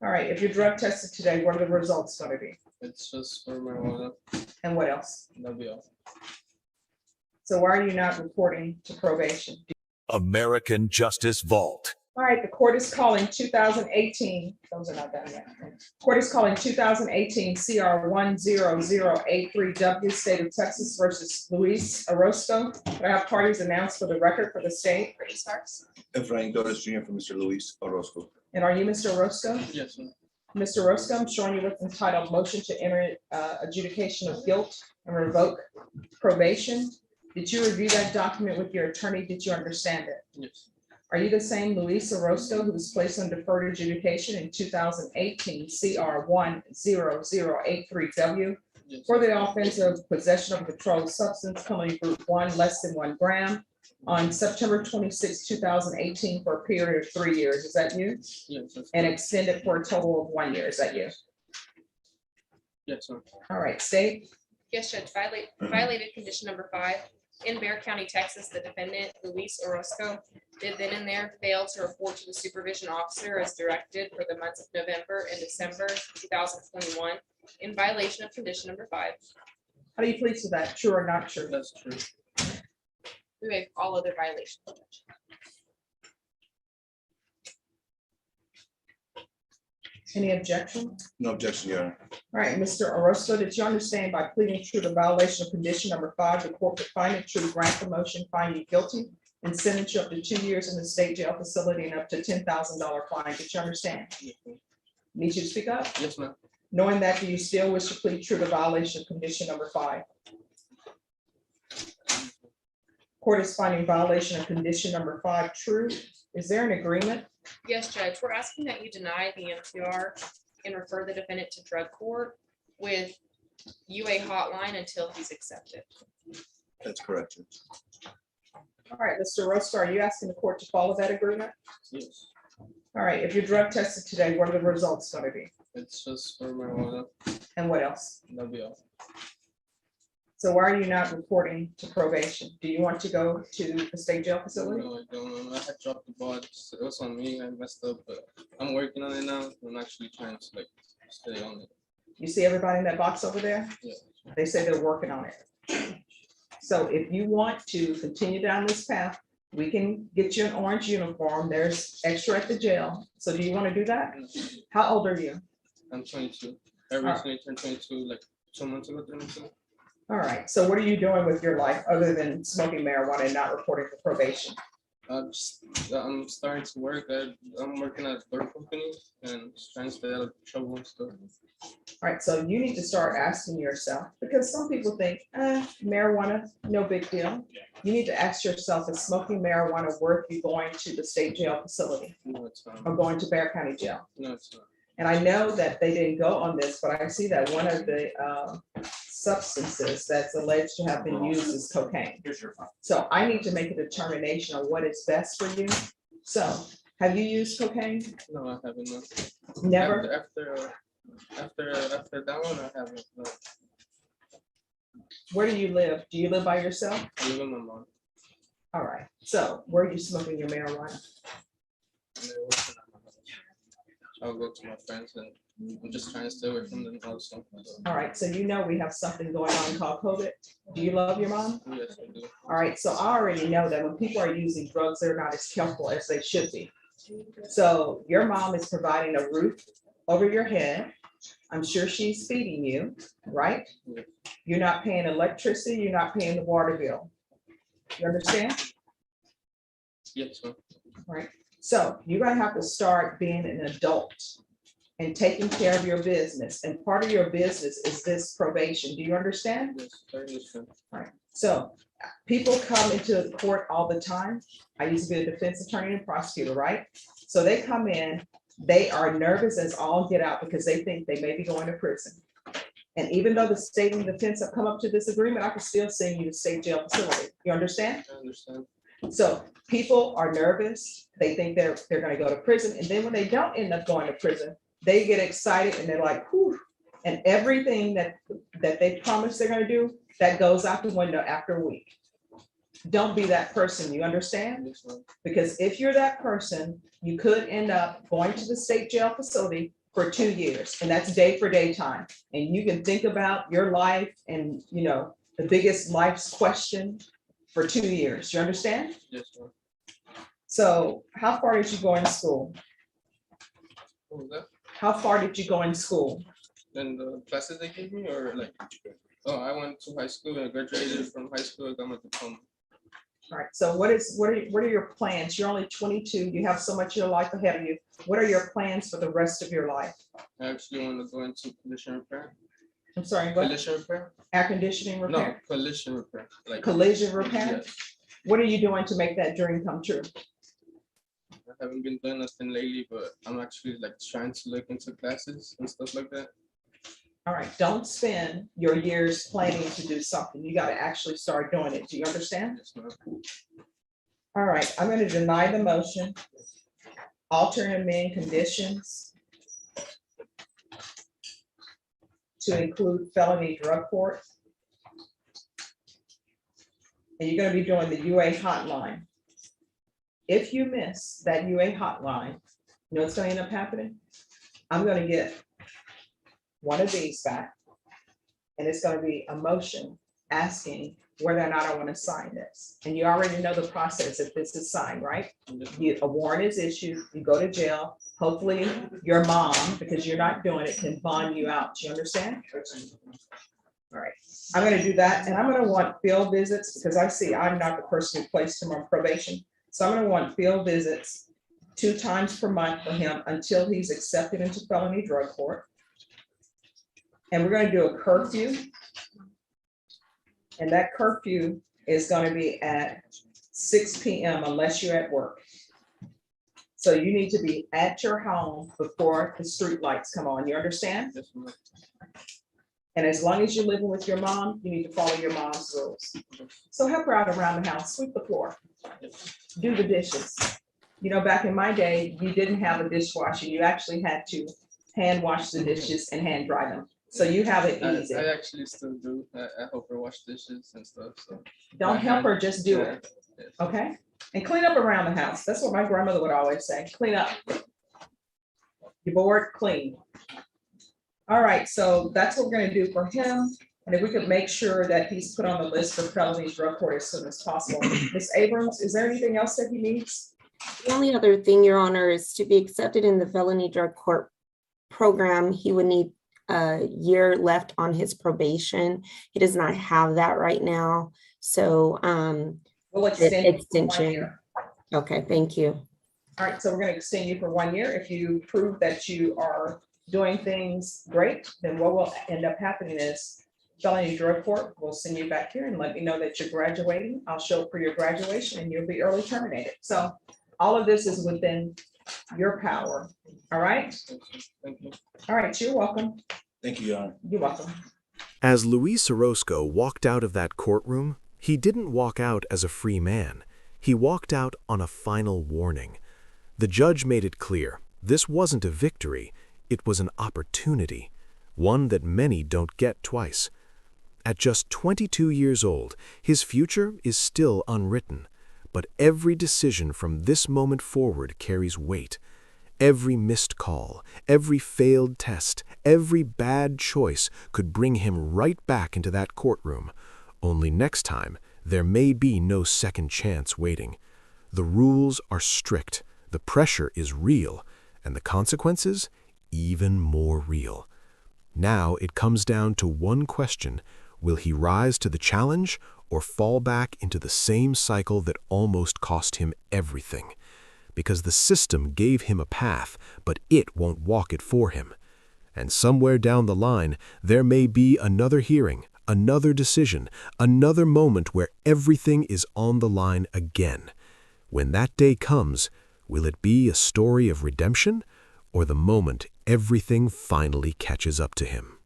All right, if you're drug tested today, what are the results going to be? It's just for marijuana. And what else? That'll be all. So why are you not reporting to probation? American Justice Vault. All right, the court is calling 2018, those are not done yet. Court is calling 2018 CR 10083W, State of Texas versus Luis Orozco. Could I have parties announced for the record for the state? Efrain Torres Jr. for Mr. Luis Orozco. And are you Mr. Orozco? Yes, ma'am. Mr. Orozco, I'm showing you what's entitled motion to enter adjudication of guilt and revoke probation. Did you review that document with your attorney? Did you understand it? Yes. Are you the same Luis Orozco who was placed on deferred adjudication in 2018 CR 10083W Yes. for the offense of possession of a controlled substance, penalty group 1 less than 1 gram on September 26, 2018 for a period of 3 years? Is that you? Yes. That's And correct. extended for a total of 1 year? Is that you? Yes, ma'am. All right, state. Yes, Judge, violated condition number 5. In Bexar County, Texas, the defendant, Luis Orozco, did then and there fail to report to the supervision officer as directed for the months of November and December 2021 in violation of condition number 5. How do you plead to that? True or not true? That's true. We waive all other violations. Judge. Any objection? No objection, Your Honor. All right, Mr. Orozco, did you understand by pleading true to violation of condition number 5, the court would find it true, grant the motion, find you guilty, and sentence you up to 2 years in the state jail facility and up to $10,000 fine? Did you understand? Yes, ma'am. Need you to speak up? Yes, ma'am. Knowing that, do you still wish to plead true to violation of condition number 5? Court is finding violation of condition number 5 true. Is there an agreement? Yes, Judge, we're asking that you deny the MPR and refer the defendant to drug court with UA hotline until he's accepted. That's correct, Judge. All right, Mr. Orozco, are you asking the court to follow that agreement? Yes. All right, if you're drug tested today, what are the results going to be? It's just for marijuana. And what else? That'll be all. So why are you not reporting to probation? Do you want to go to the state jail facility? No, I don't. I had dropped the ball. It was on me. I messed up, but I'm working on it now. I'm actually trying to stay on it. You see everybody in that box over there? Yeah. They say they're working on it. So if you want to continue down this path, we can get you an orange uniform. There's extra at the jail. So do you want to do that? How old are you? I'm 22. I recently turned 22 like 2 months ago. 3 months ago. All right. So what are you doing with your life other than smoking marijuana and not reporting for probation? I'm starting to work. I'm working at a door company and just trying to stay out of trouble and stuff. All right. So you need to start asking yourself, because some people think marijuana, no big deal. You need to ask yourself, is smoking marijuana worth you going to the state jail facility No, it's not. or going to Bexar County Jail? No, it's not. And I know that they didn't go on this, but I see that one of the substances that's alleged to have been used is cocaine. So I need to make a determination on what is best for you. So have you used cocaine? No, I haven't. No. Never? After that one, I haven't. No. Where do you live? Do you live by yourself? I live with my mom. All right. So where are you smoking your marijuana? I'll go to my friends and I'm just trying to stay away from them also. All right. So you know we have something going on called COVID. Do you love your mom? Yes, I do. All right. So I already know that when people are using drugs, they're not as careful as they should be. So your mom is providing a roof over your head. I'm sure she's feeding you, right? Yeah. You're not paying electricity. You're not paying the water bill. You understand? Yes, ma'am. Right? So you're gonna have to start being an adult and taking care of your business. And part of your business is this probation. Do you understand? Yes, I understand. Right. So people come into the court all the time. I used to be a defense attorney and prosecutor, right? So they come in, they are nervous as all get out because they think they may be going to prison. And even though the state and defense have come up to this agreement, I can still send you to state jail facility. You understand? I understand. So people are nervous. They think they're going to go to prison. And then when they don't end up going to prison, they get excited and they're like, whew. And everything that they promised they're going to do, that goes out the window after a week. Don't be that person. You understand? Yes, ma'am. Because if you're that person, you could end up going to the state jail facility for 2 years, and that's day for day time. And you can think about your life and, the biggest life's question for 2 years. You understand? Yes, ma'am. So how far did you go in school? What was that? How far did you go in school? Then the classes they gave me, or like, oh, I went to high school and graduated from high school. I got my diploma. All right, so what are your plans? You're only 22, you have so much of your life ahead of you. What are your plans for the rest of your life? I actually want to go into collision repair. I'm sorry, what? Collision repair? Air conditioning No, repair? collision repair. Like Collision repair? yes. What are you doing to make that dream come true? I haven't been doing nothing lately, but I'm actually like trying to look into classes and stuff like that. All right, don't spend your years planning to do something. You got to actually start doing it. Do you understand? Yes, ma'am. All right, I'm going to deny the motion. Alter and amend conditions to include felony drug court. And you're going to be doing the UA hotline. If you miss that UA hotline, you know what's going to end up happening? I'm going to get one of these back, and it's going to be a motion asking whether or not I want to sign this. And you already know the process if this is signed, right? A warrant is issued, you go to jail. Hopefully your mom, because you're not doing it, can bond you out. Do you understand? All right, I'm going to do that, and I'm going to want field visits because I see I'm not the person who placed him on probation. So I'm going to want field visits 2 times per month for him until he's accepted into felony drug court. And we're going to do a curfew. And that curfew is going to be at 6 p.m. unless you're at work. So you need to be at your home before the street lights come on. You understand? Yes, ma'am. And as long as you're living with your mom, you need to follow your mom's rules. So help her out around the house, sweep the floor, do the dishes. Back in my day, you didn't have a dishwasher. You actually had to hand wash the dishes and hand dry them. So you have it easy. I actually still do. I help her wash dishes and stuff. So Don't help her, just do it, Yes. okay? And clean up around the house. That's what my grandmother would always say, clean up. You bored, clean. All right, so that's what we're gonna do for him. And if we could make sure that he's put on the list for felony drug court as soon as possible. Ms. Abrams, is there anything else that he needs? The only other thing, Your Honor, is to be accepted in the felony drug court program, he would need a year left on his probation. He does not have that right now. So We'll extend it for 1 extension. year. Okay, thank you. All right, so we're gonna extend you for 1 year. If you prove that you are doing things great, then what will end up happening is felony drug court will send you back here and let me know that you're graduating. I'll show up for your graduation and you'll be early terminated. So all of this is within your power. All right? Thank you. All right, you're welcome. Thank you, Your Honor. You're welcome. As Luis Orozco walked out of that courtroom, he didn't walk out as a free man. He walked out on a final warning. The judge made it clear this wasn't a victory, it was an opportunity, one that many don't get twice. At just 22 years old, his future is still unwritten, but every decision from this moment forward carries weight. Every missed call, every failed test, every bad choice could bring him right back into that courtroom. Only next time, there may be no second chance waiting. The rules are strict, the pressure is real, and the consequences even more real. Now it comes down to one question: will he rise to the challenge or fall back into the same cycle that almost cost him everything? Because the system gave him a path, but it won't walk it for him. And somewhere down the line, there may be another hearing, another decision, another moment where everything is on the line again. When that day comes, will it be a story of redemption, or the moment everything finally catches up to him?